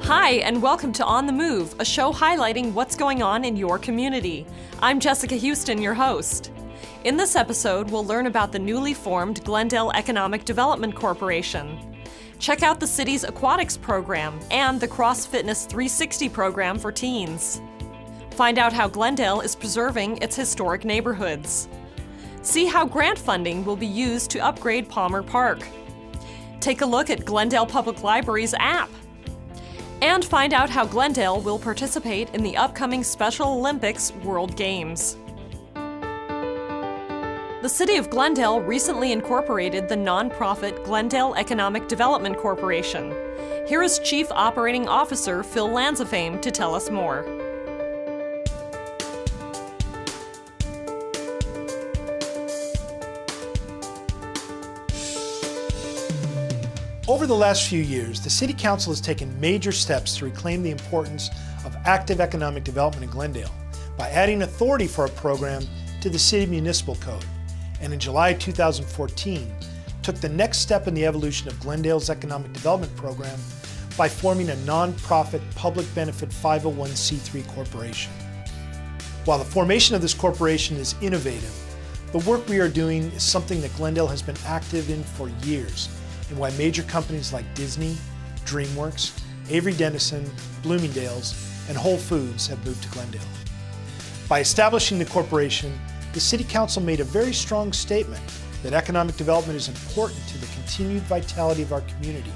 Hi, and welcome to On the Move, a show highlighting what's going on in your community. I'm Jessica Houston, your host. In this episode, we'll learn about the newly formed Glendale Economic Development Corporation. Check out the city's aquatics program and the Cross Fitness 360 program for teens. Find out how Glendale is preserving its historic neighborhoods. See how grant funding will be used to upgrade Palmer Park. Take a look at Glendale Public Library's app. And find out how Glendale will participate in the upcoming Special Olympics World Games. The City of Glendale recently incorporated the nonprofit Glendale Economic Development Corporation. Here is Chief Operating Officer Phil Lanzafame to tell us more. Over the last few years, the City Council has taken major steps to reclaim the importance of active economic development in Glendale by adding authority for a program to the City Municipal Code, and in July 2014 took the next step in the evolution of Glendale's economic development program by forming a nonprofit public benefit 501c3 corporation. While the formation of this corporation is innovative, the work we are doing is something that Glendale has been active in for years, and why major companies like Disney, DreamWorks, Avery Dennison, Bloomingdale's, and Whole Foods have moved to Glendale. By establishing the corporation, the City Council made a very strong statement that economic development is important to the continued vitality of our community.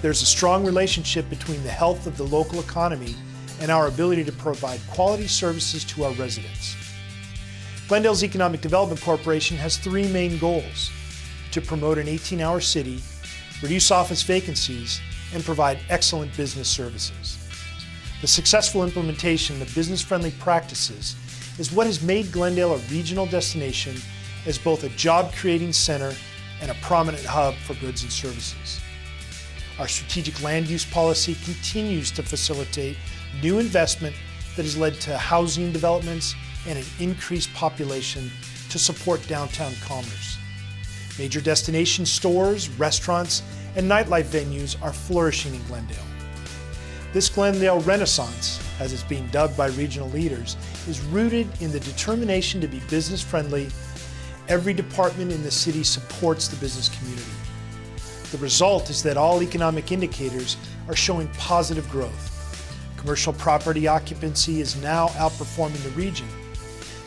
There's a strong relationship between the health of the local economy and our ability to provide quality services to our residents. Glendale's Economic Development Corporation has three main goals: to promote an 18-hour city, reduce office vacancies, and provide excellent business services. The successful implementation of business-friendly practices is what has made Glendale a regional destination as both a job-creating center and a prominent hub for goods and services. Our strategic land use policy continues to facilitate new investment that has led to housing developments and an increased population to support downtown commerce. Major destination stores, restaurants, and nightlife venues are flourishing in Glendale. This Glendale Renaissance, as it's being dubbed by regional leaders, is rooted in the determination to be business-friendly. Every department in the city supports the business community. The result is that all economic indicators are showing positive growth. Commercial property occupancy is now outperforming the region.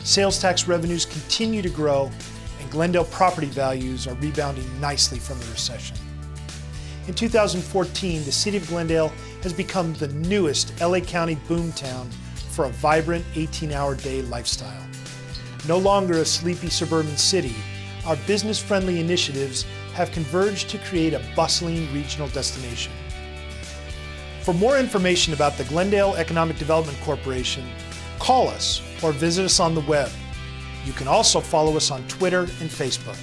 Sales tax revenues continue to grow, and Glendale property values are rebounding nicely from the recession. In 2014, the City of Glendale has become the newest LA County boomtown for a vibrant 18-hour day lifestyle. No longer a sleepy suburban city, our business-friendly initiatives have converged to create a bustling regional destination. For more information about the Glendale Economic Development Corporation, call us or visit us on the web. You can also follow us on Twitter and Facebook.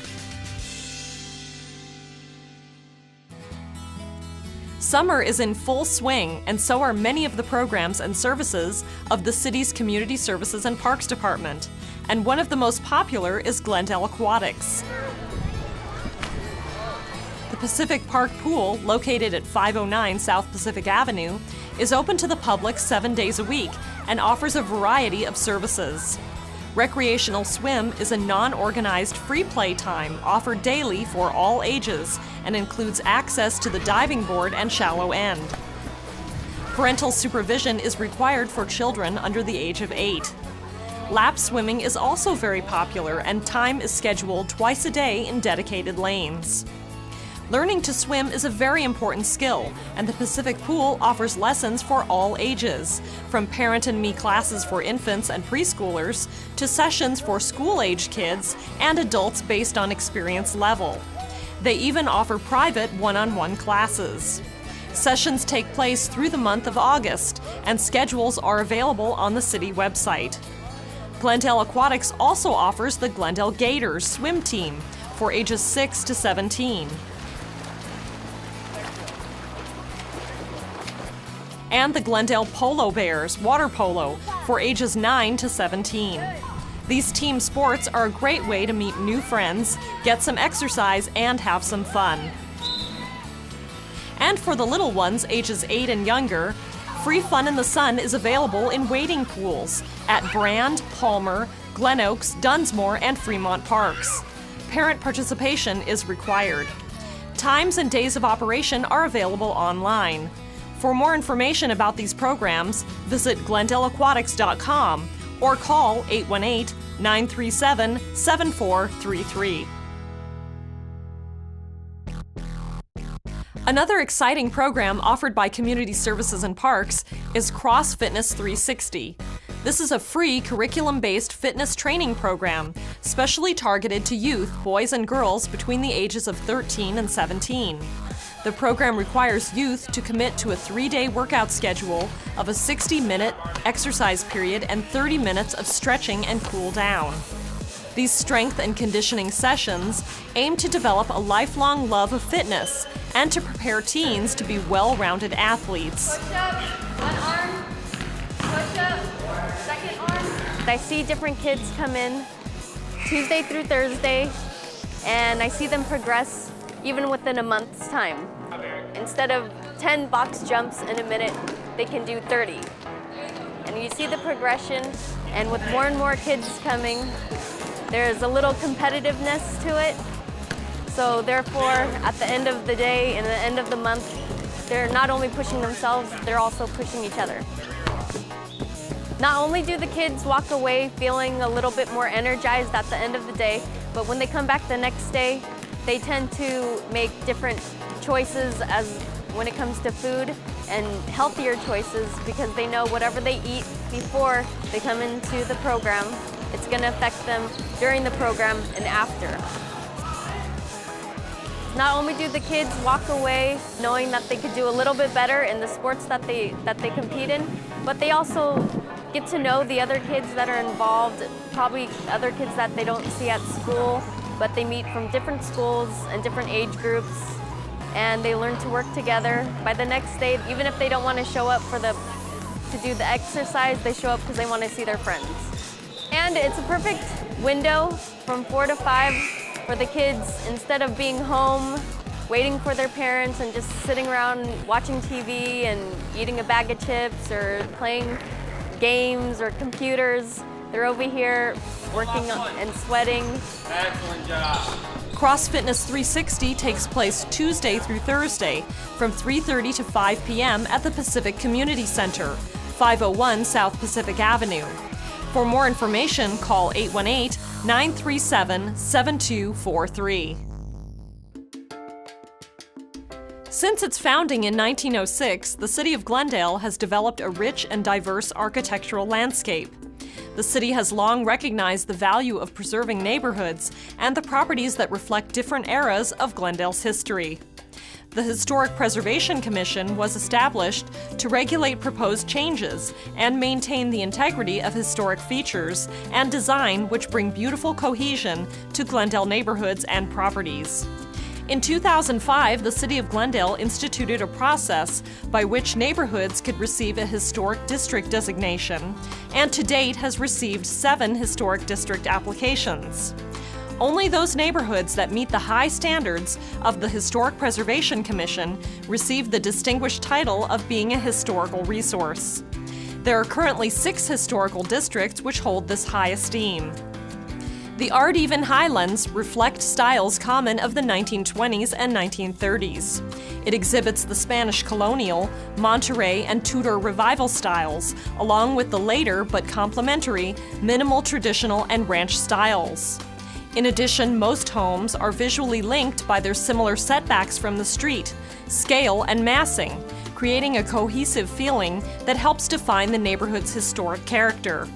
Summer is in full swing, and so are many of the programs and services of the city's Community Services and Parks Department. And one of the most popular is Glendale Aquatics. The Pacific Park Pool, located at 509 South Pacific Avenue, is open to the public 7 days a week and offers a variety of services. Recreational swim is a non-organized free play time offered daily for all ages and includes access to the diving board and shallow end. Parental supervision is required for children under the age of 8. Lap swimming is also very popular, and time is scheduled twice a day in dedicated lanes. Learning to swim is a very important skill, and the Pacific Pool offers lessons for all ages, from Parent and Me classes for infants and preschoolers to sessions for school-age kids and adults based on experience level. They even offer private one-on-one classes. Sessions take place through the month of August, and schedules are available on the city website. Glendale Aquatics also offers the Glendale Gators swim team for ages 6 to 17. And the Glendale Polo Bears water polo for ages 9 to 17. These team sports are a great way to meet new friends, get some exercise, and have some fun. And for the little ones, ages 8 and younger, free fun in the sun is available in wading pools at Brand, Palmer, Glen Oaks, Dunsmore, and Fremont Parks. Parent participation is required. Times and days of operation are available online. For more information about these programs, visit GlendaleAquatics.com or call 818-937-7433. Another exciting program offered by Community Services and Parks is Cross Fitness 360. This is a free curriculum-based fitness training program specially targeted to youth, boys and girls between the ages of 13 and 17. The program requires youth to commit to a 3-day workout schedule of a 60-minute exercise period and 30 minutes of stretching and cool down. These strength and conditioning sessions aim to develop a lifelong love of fitness and to prepare teens to be well-rounded athletes. Push up, one arm, push up, second arm. I see different kids come in Tuesday through Thursday, and I see them progress even within a month's time. Instead of 10 box jumps in a minute, they can do 30. And you see the progression, and with more and more kids coming, there's a little competitiveness to it. So therefore, at the end of the day and the end of the month, they're not only pushing themselves, they're also pushing each other. Not only do the kids walk away feeling a little bit more energized at the end of the day, but when they come back the next day, they tend to make different choices as when it comes to food and healthier choices, because they know whatever they eat before they come into the program, it's going to affect them during the program and after. Not only do the kids walk away knowing that they could do a little bit better in the sports that they compete in, but they also get to know the other kids that are involved, probably other kids that they don't see at school, but they meet from different schools and different age groups, and they learn to work together. By the next day, even if they don't want to show up to do the exercise, they show up because they want to see their friends. And it's a perfect window from 4 to 5 for the kids, instead of being home, waiting for their parents and just sitting around watching TV and eating a bag of chips or playing games or computers. They're over here working and sweating. Excellent job. Cross Fitness 360 takes place Tuesday through Thursday from 3:30 to 5 p.m. at the Pacific Community Center, 501 South Pacific Avenue. For more information, call 818-937-7243. Since its founding in 1906, the City of Glendale has developed a rich and diverse architectural landscape. The city has long recognized the value of preserving neighborhoods and the properties that reflect different eras of Glendale's history. The Historic Preservation Commission was established to regulate proposed changes and maintain the integrity of historic features and design which bring beautiful cohesion to Glendale neighborhoods and properties. In 2005, the City of Glendale instituted a process by which neighborhoods could receive a Historic District designation, and to date has received 7 Historic District applications. Only those neighborhoods that meet the high standards of the Historic Preservation Commission receive the distinguished title of being a historical resource. There are currently 6 historical districts which hold this high esteem. The Ardeven Highlands reflect styles common of the 1920s and 1930s. It exhibits the Spanish colonial, Monterey, and Tudor revival styles, along with the later but complementary minimal traditional and ranch styles. In addition, most homes are visually linked by their similar setbacks from the street, scale, and massing, creating a cohesive feeling that helps define the neighborhood's historic character.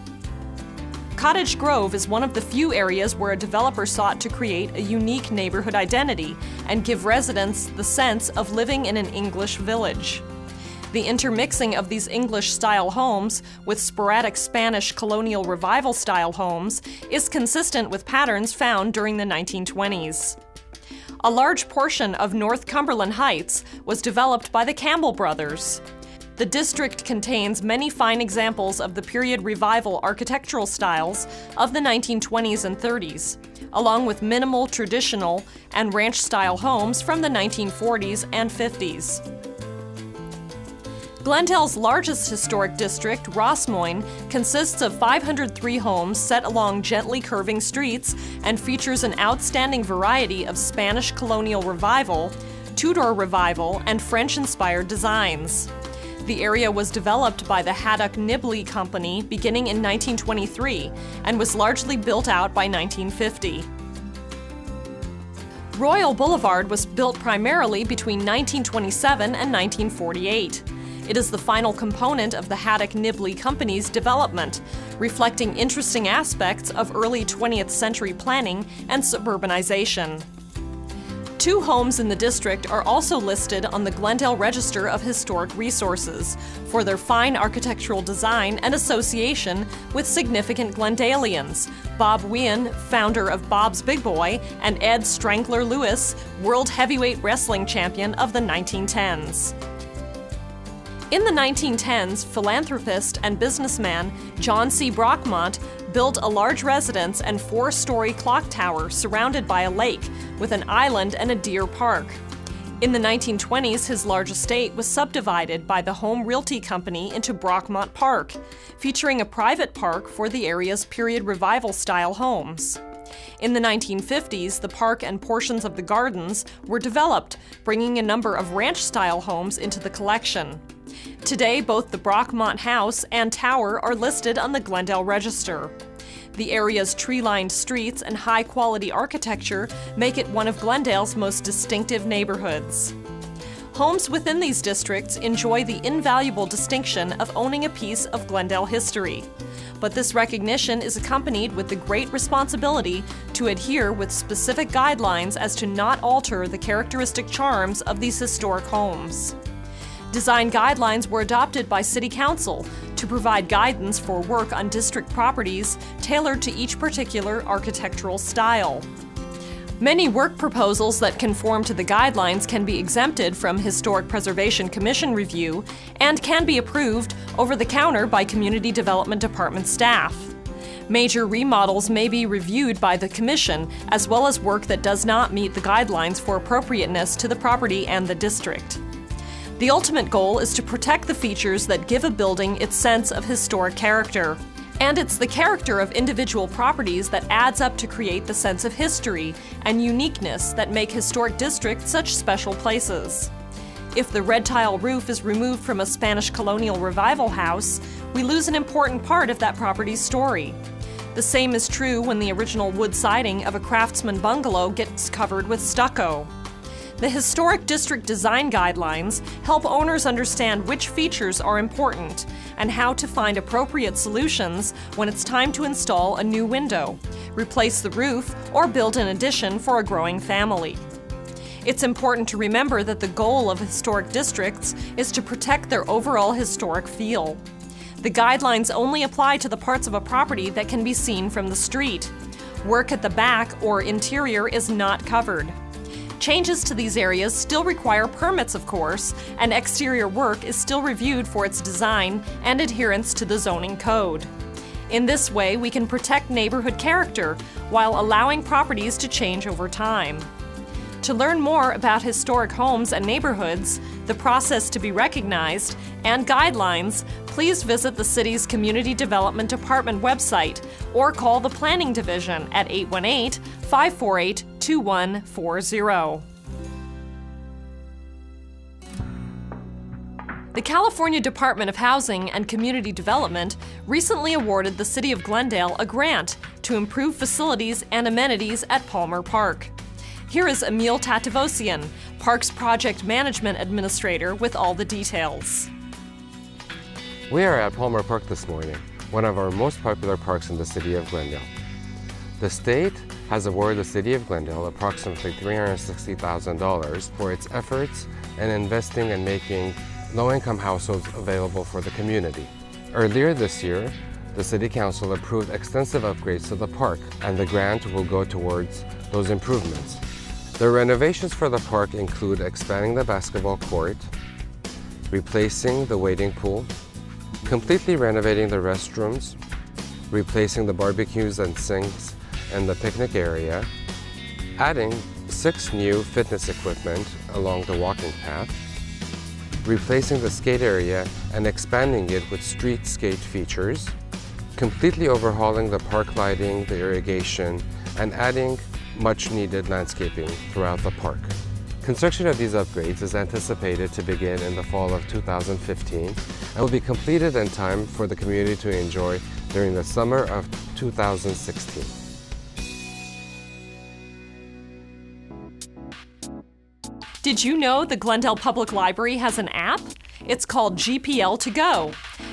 Cottage Grove is one of the few areas where a developer sought to create a unique neighborhood identity and give residents the sense of living in an English village. The intermixing of these English-style homes with sporadic Spanish colonial revival-style homes is consistent with patterns found during the 1920s. A large portion of North Cumberland Heights was developed by the Campbell brothers. The district contains many fine examples of the period revival architectural styles of the 1920s and 30s, along with minimal traditional and ranch-style homes from the 1940s and 50s. Glendale's largest historic district, Rossmoyne, consists of 503 homes set along gently curving streets and features an outstanding variety of Spanish colonial revival, Tudor revival, and French-inspired designs. The area was developed by the Haddock Nibley Company beginning in 1923 and was largely built out by 1950. Royal Boulevard was built primarily between 1927 and 1948. It is the final component of the Haddock Nibley Company's development, reflecting interesting aspects of early 20th century planning and suburbanization. 2 homes in the district are also listed on the Glendale Register of Historic Resources for their fine architectural design and association with significant Glendalians: Bob Wien, founder of Bob's Big Boy, and Ed Strangler Lewis, world heavyweight wrestling champion of the 1910s. In the 1910s, philanthropist and businessman John C. Brockmont built a large residence and 4-story clock tower surrounded by a lake with an island and a deer park. In the 1920s, his large estate was subdivided by the Home Realty Company into Brockmont Park, featuring a private park for the area's period revival-style homes. In the 1950s, the park and portions of the gardens were developed, bringing a number of ranch-style homes into the collection. Today, both the Brockmont House and Tower are listed on the Glendale Register. The area's tree-lined streets and high-quality architecture make it one of Glendale's most distinctive neighborhoods. Homes within these districts enjoy the invaluable distinction of owning a piece of Glendale history. But this recognition is accompanied with the great responsibility to adhere with specific guidelines as to not alter the characteristic charms of these historic homes. Design guidelines were adopted by City Council to provide guidance for work on district properties tailored to each particular architectural style. Many work proposals that conform to the guidelines can be exempted from Historic Preservation Commission review and can be approved over the counter by Community Development Department staff. Major remodels may be reviewed by the Commission, as well as work that does not meet the guidelines for appropriateness to the property and the district. The ultimate goal is to protect the features that give a building its sense of historic character. And it's the character of individual properties that adds up to create the sense of history and uniqueness that make historic districts such special places. If the red tile roof is removed from a Spanish colonial revival house, we lose an important part of that property's story. The same is true when the original wood siding of a craftsman bungalow gets covered with stucco. The Historic District Design Guidelines help owners understand which features are important and how to find appropriate solutions when it's time to install a new window, replace the roof, or build an addition for a growing family. It's important to remember that the goal of historic districts is to protect their overall historic feel. The guidelines only apply to the parts of a property that can be seen from the street. Work at the back or interior is not covered. Changes to these areas still require permits, of course, and exterior work is still reviewed for its design and adherence to the zoning code. In this way, we can protect neighborhood character while allowing properties to change over time. To learn more about historic homes and neighborhoods, the process to be recognized, and guidelines, please visit the city's Community Development Department website or call the Planning Division at 818-548-2140. The California Department of Housing and Community Development recently awarded the City of Glendale a grant to improve facilities and amenities at Palmer Park. Here is Emil Tativosian, Parks Project Management Administrator, with all the details. We are at Palmer Park this morning, one of our most popular parks in the city of Glendale. The state has awarded the city of Glendale approximately $360,000 for its efforts in investing and making low-income households available for the community. Earlier this year, the City Council approved extensive upgrades to the park, and the grant will go towards those improvements. The renovations for the park include expanding the basketball court, replacing the wading pool, completely renovating the restrooms, replacing the barbecues and sinks and the picnic area, adding 6 new fitness equipment along the walking path, replacing the skate area and expanding it with street skate features, completely overhauling the park lighting, the irrigation, and adding much-needed landscaping throughout the park. Construction of these upgrades is anticipated to begin in the fall of 2015 and will be completed in time for the community to enjoy during the summer of 2016. Did you know the Glendale Public Library has an app? It's called GPL To Go.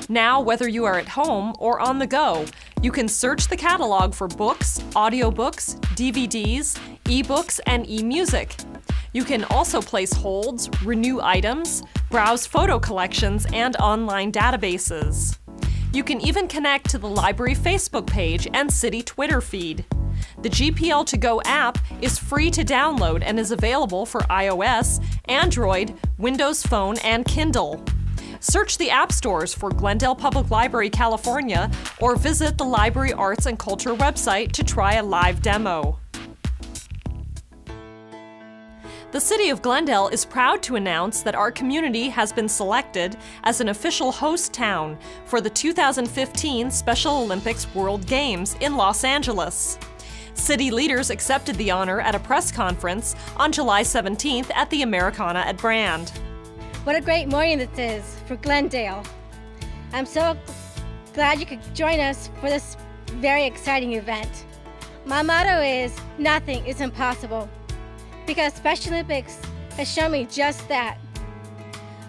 Now, whether you are at home or on the go, you can search the catalog for books, audiobooks, DVDs, ebooks, and e-music. You can also place holds, renew items, browse photo collections, and online databases. You can even connect to the library Facebook page and city Twitter feed. The GPL To Go app is free to download and is available for iOS, Android, Windows Phone, and Kindle. Search the app stores for Glendale Public Library, California, or visit the Library Arts and Culture website to try a live demo. The City of Glendale is proud to announce that our community has been selected as an official host town for the 2015 Special Olympics World Games in Los Angeles. City leaders accepted the honor at a press conference on July 17th at the Americana at Brand. What a great morning this is for Glendale. I'm so glad you could join us for this very exciting event. My motto is, nothing is impossible, because Special Olympics has shown me just that.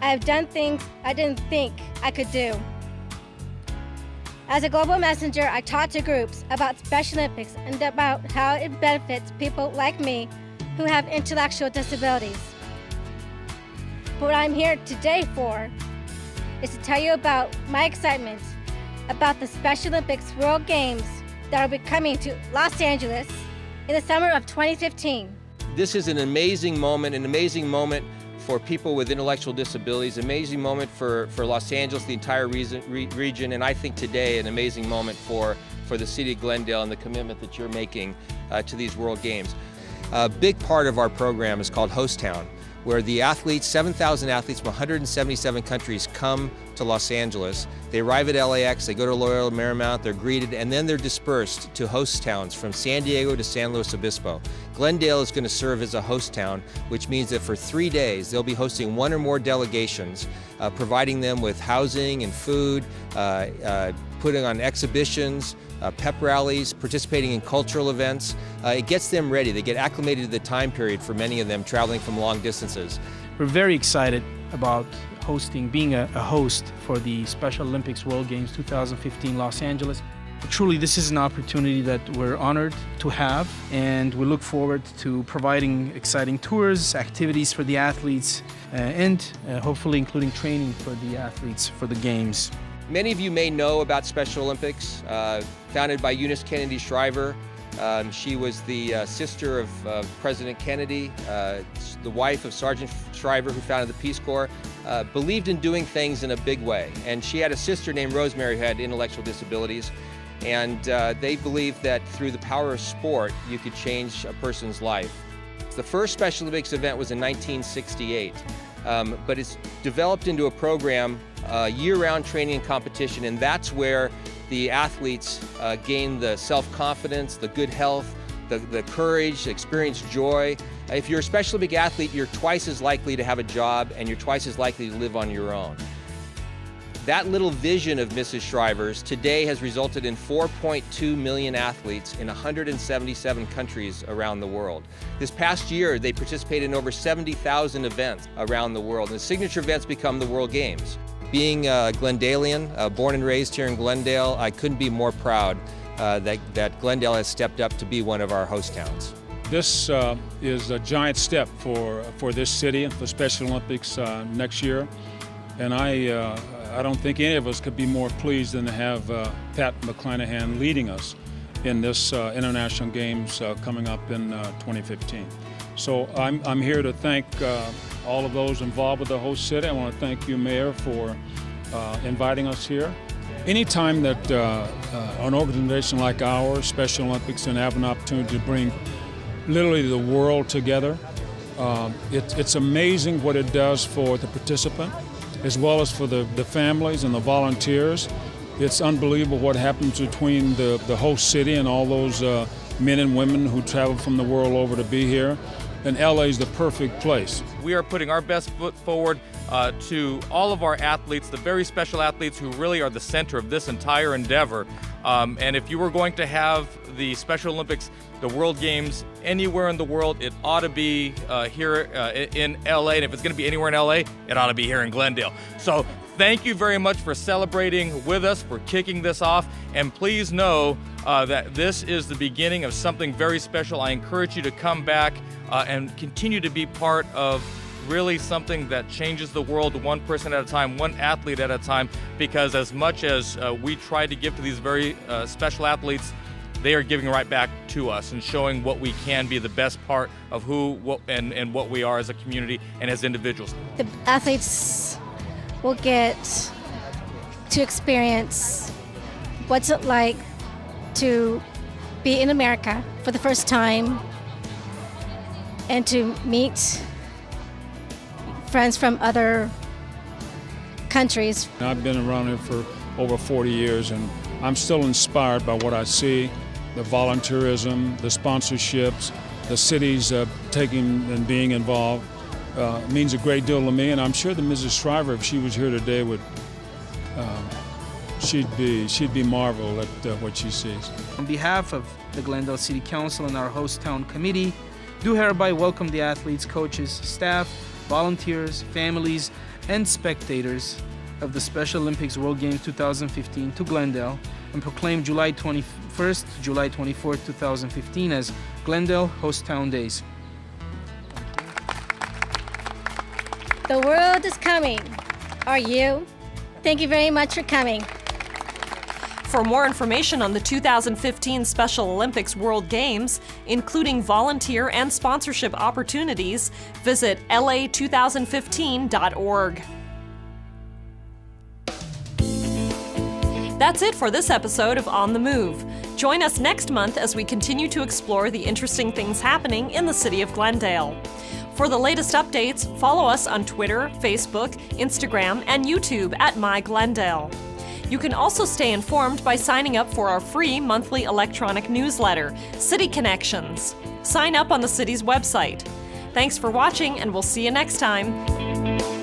I have done things I didn't think I could do. As a global messenger, I taught to groups about Special Olympics and about how it benefits people like me who have intellectual disabilities. But what I'm here today for is to tell you about my excitement about the Special Olympics World Games that will be coming to Los Angeles in the summer of 2015. This is an amazing moment for people with intellectual disabilities, amazing moment for Los Angeles, the entire region, and I think today an amazing moment for the City of Glendale and the commitment that you're making to these World Games. A big part of our program is called Host Town, where the athletes, 7,000 athletes from 177 countries come to Los Angeles. They arrive at LAX, they go to Loyola Marymount, they're greeted, and then they're dispersed to host towns from San Diego to San Luis Obispo. Glendale is going to serve as a host town, which means that for 3 days they'll be hosting one or more delegations, providing them with housing and food, putting on exhibitions, pep rallies, participating in cultural events. It gets them ready. They get acclimated to the time period for many of them traveling from long distances. We're very excited about being a host for the Special Olympics World Games 2015 Los Angeles. Truly, this is an opportunity that we're honored to have, and we look forward to providing exciting tours, activities for the athletes, and hopefully including training for the athletes for the Games. Many of you may know about Special Olympics, founded by Eunice Kennedy Shriver. She was the sister of President Kennedy, the wife of Sergeant Shriver, who founded the Peace Corps, believed in doing things in a big way. And she had a sister named Rosemary who had intellectual disabilities. And they believed that through the power of sport, you could change a person's life. The first Special Olympics event was in 1968, but it's developed into a program, year-round training and competition, and that's where the athletes gain the self-confidence, the good health, the courage, experience joy. If you're a Special Olympic athlete, you're twice as likely to have a job and you're twice as likely to live on your own. That little vision of Mrs. Shriver's today has resulted in 4.2 million athletes in 177 countries around the world. This past year, they participated in over 70,000 events around the world, and the signature events become the World Games. Being a Glendalian, born and raised here in Glendale, I couldn't be more proud that Glendale has stepped up to be one of our host towns. This is a giant step for this city and for Special Olympics next year, and I don't think any of us could be more pleased than to have Pat McClanahan leading us in this International Games coming up in 2015. So I'm here to thank all of those involved with the host city. I want to thank you, Mayor, for inviting us here. Anytime that an organization like ours, Special Olympics, and have an opportunity to bring literally the world together, it's amazing what it does for the participant. as well as for the families and the volunteers. It's unbelievable what happens between the host city and all those men and women who travel from the world over to be here. And LA is the perfect place. We are putting our best foot forward to all of our athletes, the very special athletes who really are the center of this entire endeavor. And if you were going to have the Special Olympics, the World Games, anywhere in the world, it ought to be here in LA. And if it's going to be anywhere in LA, it ought to be here in Glendale. So thank you very much for celebrating with us, for kicking this off. And please know that this is the beginning of something very special. I encourage you to come back and continue to be part of really something that changes the world one person at a time, one athlete at a time, because as much as we try to give to these very special athletes, they are giving right back to us and showing what we can be, the best part of and what we are as a community and as individuals. The athletes will get to experience what's it like to be in America for the first time and to meet friends from other countries. I've been around here for over 40 years, and I'm still inspired by what I see, the volunteerism, the sponsorships, the cities taking and being involved. Means a great deal to me, and I'm sure that Mrs. Shriver, if she was here today, would she'd be marveled at what she sees. On behalf of the Glendale City Council and our host town committee, do hereby welcome the athletes, coaches, staff, volunteers, families, and spectators of the Special Olympics World Games 2015 to Glendale and proclaim July 21st to July 24th, 2015 as Glendale Host Town Days. The world is coming. Are you? Thank you very much for coming. For more information on the 2015 Special Olympics World Games, including volunteer and sponsorship opportunities, visit la2015.org. That's it for this episode of On the Move. Join us next month as we continue to explore the interesting things happening in the city of Glendale. For the latest updates, follow us on Twitter, Facebook, Instagram, and YouTube at myGlendale. You can also stay informed by signing up for our free monthly electronic newsletter, City Connections. Sign up on the city's website. Thanks for watching, and we'll see you next time.